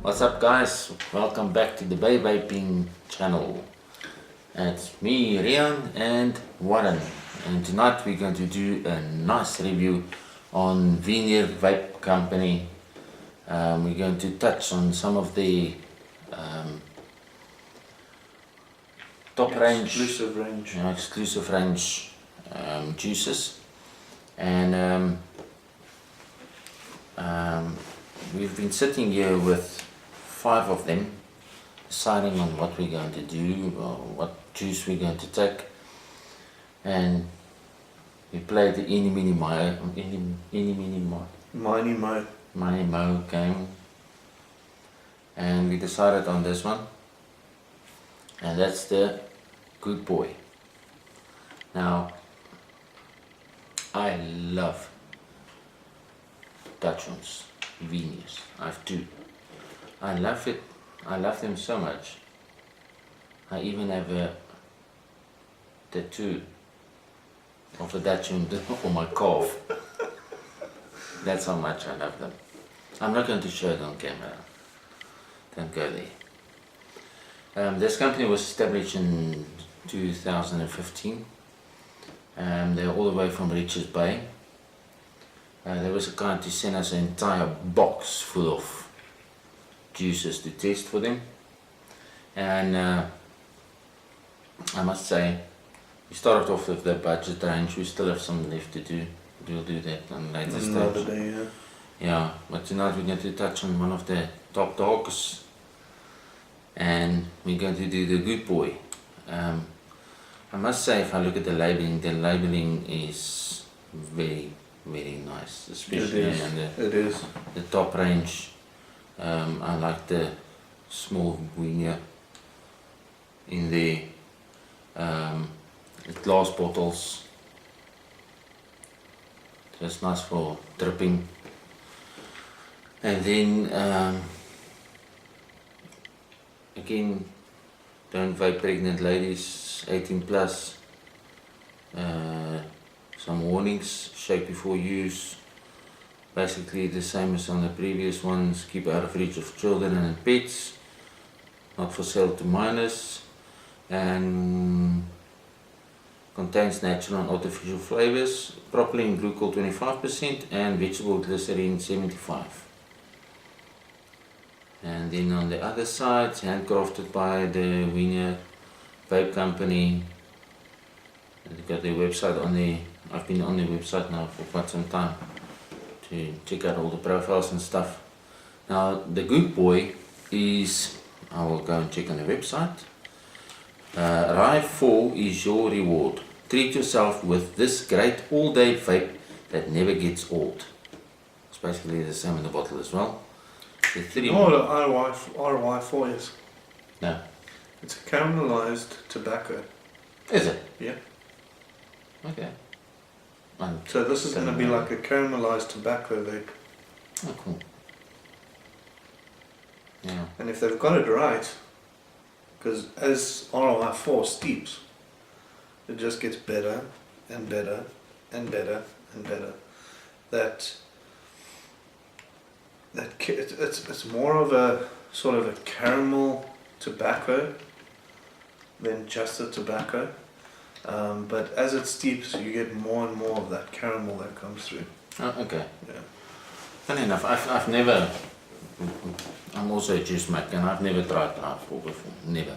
What's up guys, welcome back to the Vaping channel. It's me, Rian and Warren, and tonight we're going to do a nice review on Wiener Vape Company. We're going to touch on some of the top exclusive range juices, and we've been sitting here with 5 of them, deciding on what we're going to do or what juice we're going to take, and we played the Mini Mo game, and we decided on this one, and that's the Good Boy. Now, I love Dutch ones, Wieners. I have 2. I love it. I love them so much. I even have a tattoo of a Dutch one on my calf. That's how much I love them. I'm not going to show it on camera. Don't go there. This company was established in 2015. They're all the way from Richards Bay. There was a guy to send us an entire box full of juices to test for them, and I must say we started off with the budget range. We still have some left to do. We'll do that on later stage. Day, yeah, but tonight we're going to touch on one of the top dogs, and we're going to do the Good Boy. I must say, if I look at the labeling is very nice, especially on the top range. I like the small Wiener in the glass bottles. So it's nice for dripping. And then again, don't vape pregnant ladies, 18 plus. Some warnings: shake before use. Basically the same as on the previous ones. Keep out of reach of children and pets. Not for sale to minors. And contains natural and artificial flavors. Propylene glycol 25% and vegetable glycerin 75%. And then on the other side, handcrafted by the Wiener Vape Company. They've got their website on there. I've been on their website now for quite some time to check out all the profiles and stuff. Now the Good Boy is, I will go and check on the website. Rye 4 is your reward. Treat yourself with this great all-day vape that never gets old. It's basically the same in the bottle as well. The 3. Oh, the RY4 is. No. It's a caramelized tobacco. Is it? Yeah. Okay. So this is going to be like a caramelized tobacco vape. Oh, cool. Yeah. And if they've got it right, because as RY4 steeps, it just gets better and better and better and better. It's more of a sort of a caramel tobacco than just a tobacco. But as it steeps, you get more and more of that caramel that comes through. Oh, okay. Yeah. Funny enough, I've never. I'm also a juice maker, and I've never tried RY4 before. Never.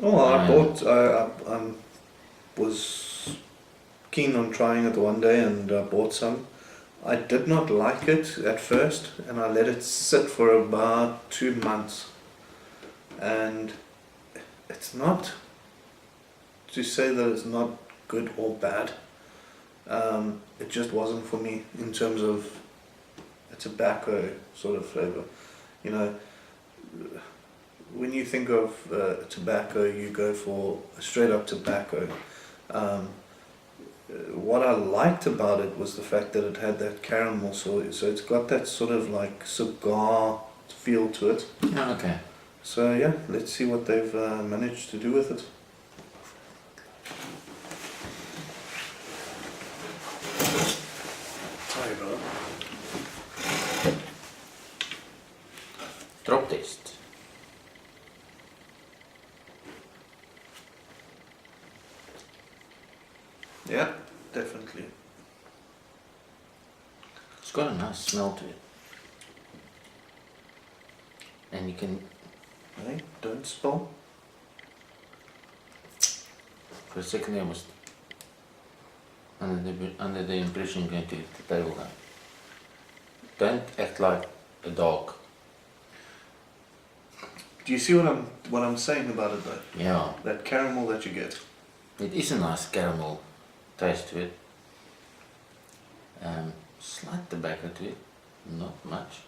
Oh, I was keen on trying it one day, and I bought some. I did not like it at first, and I let it sit for about 2 months, and it's not to say that it's not good or bad. It just wasn't for me in terms of a tobacco sort of flavor. You know, when you think of tobacco, you go for a straight up tobacco. What I liked about it was the fact that it had that caramel, so it's got that sort of like cigar feel to it. Oh, okay. So yeah, let's see what they've managed to do with it. Sorry, bro. Drop test. Yeah, definitely. It's got a nice smell to it. And you can, Hey, don't spill. for a second I was under the impression you're going to eat the table now. Don't act like a dog. Do you see what I'm saying about it though? Yeah, That caramel that you get. it is a nice caramel taste to it. Slight tobacco to it, not much.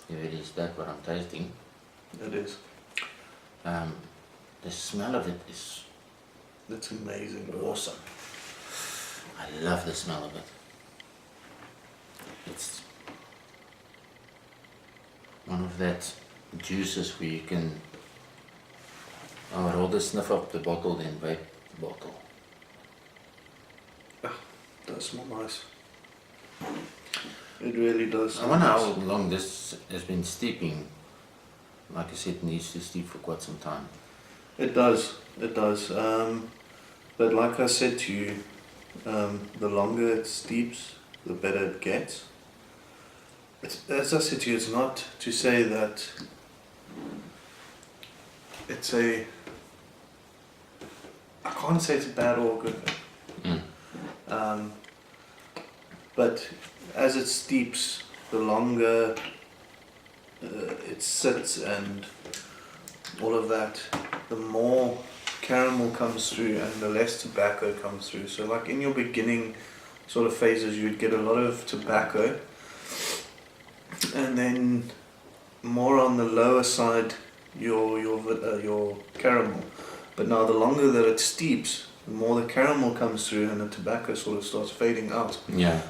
If it is that what I'm tasting. It is. The smell of it is It's amazing. Bro. awesome. I love the smell of it. It's one of that juices where you can, I would rather sniff up the bottle than vape the bottle. Does smell nice. It really does. I wonder how long this has been steeping. Like I said, it needs to steep for quite some time. It does. It does. But like I said to you, the longer it steeps, the better it gets. As I said to you, it's not to say that it's a. I can't say it's a bad or a good thing. But as it steeps, the longer it sits and all of that, the more caramel comes through and the less tobacco comes through. So like in your beginning sort of phases, you'd get a lot of tobacco, and then more on the lower side your caramel. But now the longer that it steeps, the more the caramel comes through and the tobacco sort of starts fading out. Yeah.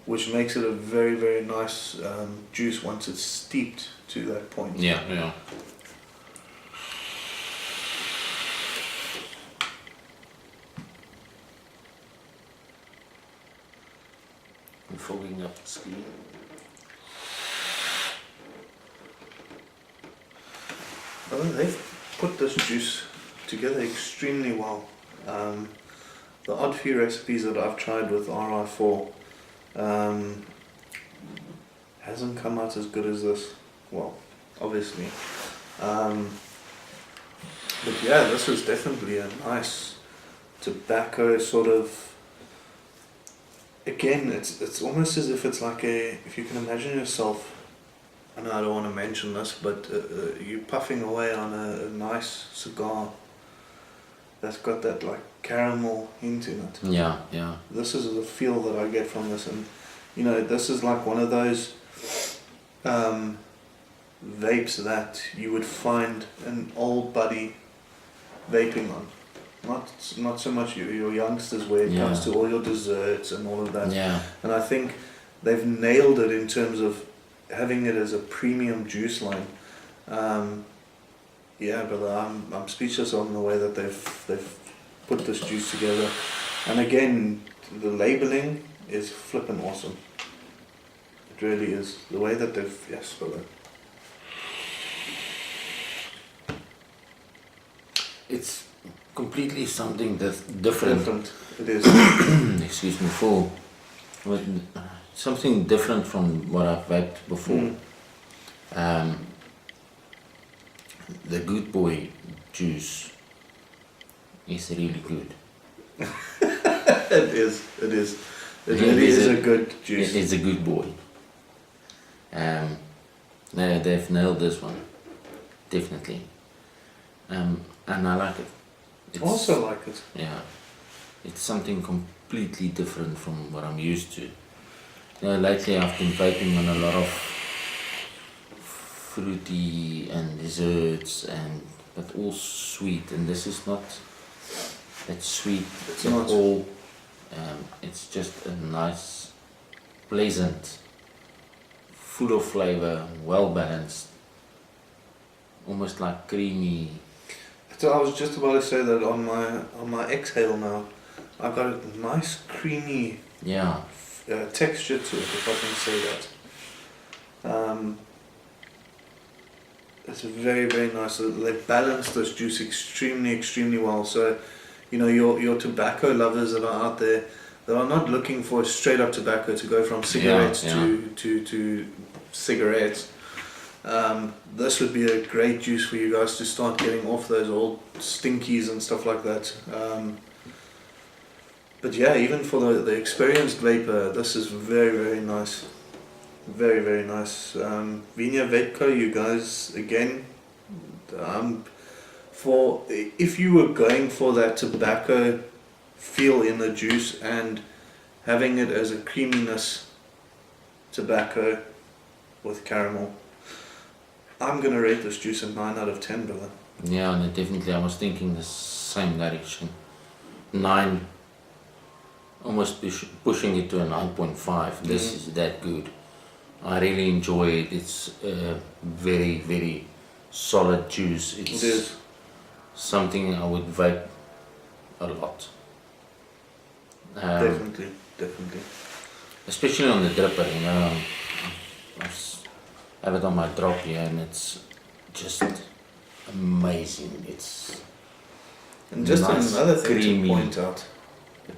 Which makes it a very, very nice juice once it's steeped to that point. Yeah, yeah. I'm fogging up the screen. Well, they've put this juice together extremely well. The odd few recipes that I've tried with RI4 hasn't come out as good as this. Well, obviously. But yeah, this is definitely a nice tobacco sort of. Again, it's almost as if it's like if you can imagine yourself. I know I don't want to mention this, but you're puffing away on a nice cigar that's got that like caramel hint in it. Yeah, yeah. This is the feel that I get from this, and you know, this is like one of those vapes that you would find an old buddy vaping on. Not so much your youngsters where it comes to all your desserts and all of that. Yeah. And I think they've nailed it in terms of having it as a premium juice line. Yeah, brother, I'm speechless on the way that they've put this juice together. And again, the labeling is flippin' awesome. It really is. The way that yes, brother. It's completely something that's different. It is. Excuse me, something different from what I've vaped before. The Good Boy juice is really good. It is. It really is a good juice. It is a good boy. They've nailed this one, definitely. And I like it. I also like it. Yeah, it's something completely different from what I'm used to. Lately I've been vaping on a lot of fruity and desserts but all sweet, and this is not that sweet at all. It's just a nice, pleasant, full of flavor, well balanced, almost like creamy. So I was just about to say that on my exhale now, I've got a nice creamy texture to it, if I can say that. It's very, very nice. They balance this juice extremely, extremely well. So you know, your tobacco lovers that are out there that are not looking for straight up tobacco to go from cigarettes to cigarettes. This would be a great juice for you guys to start getting off those old stinkies and stuff like that. But yeah, even for the experienced vapor, this is very, very nice. Very, very nice. Wiener Vape Co, you guys, again, for if you were going for that tobacco feel in the juice and having it as a creaminess tobacco with caramel, I'm going to rate this juice a 9 out of 10, brother. Yeah, no, definitely. I was thinking the same direction. 9, almost pushing it to a 9.5. This is that good. I really enjoy it. It's a very, very solid juice. It is something I would vape a lot. Definitely. Especially on the dripper, you know. I have it on my drop here and it's just amazing. It's and just nice, another thing creamy, to point out.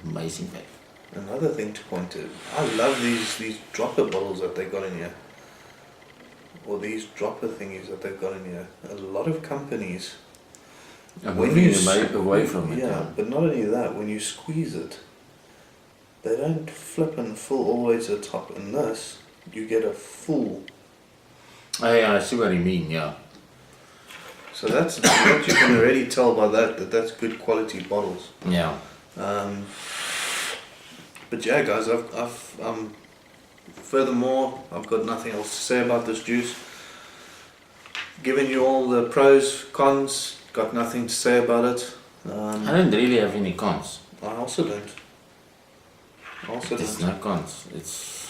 Amazing vape. Another thing to point out. I love these dropper bottles that they got in here. Or these dropper thingies that they've got in here. A lot of companies. And when you away from it. Yeah, but not only that, when you squeeze it, they don't flip and fill all the way to the top. In this, you get a full. Oh, yeah, I see what you mean, yeah. So that's what you can already tell by that's good quality bottles. Yeah. But yeah, guys, furthermore, I've got nothing else to say about this juice. Given you all the pros, cons, got nothing to say about it. I don't really have any cons. I also don't. There's no cons. It's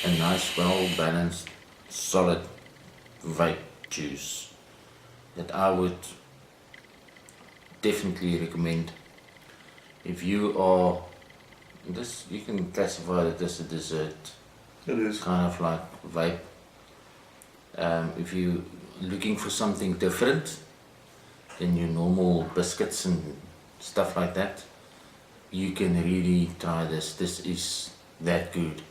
a nice, well balanced, solid vape juice that I would definitely recommend. If you are this, you can classify it as a dessert. It is kind of like vape. If you're looking for something different than your normal biscuits and stuff like that, you can really try this. This is that good.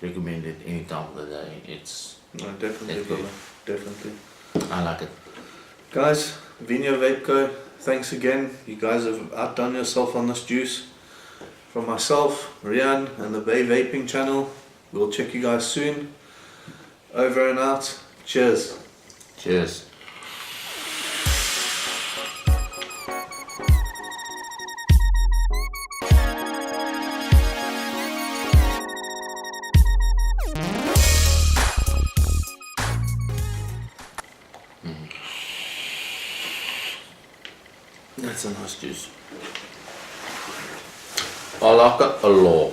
Recommend it any time of the day. It's definitely, brother. Definitely. I like it. Guys, Wiener Vape Co, thanks again. You guys have outdone yourself on this juice. From myself, Rian, and the Bay Vaping channel, we'll check you guys soon. Over and out. Cheers. Cheers. That's a nice juice. I like it a lot.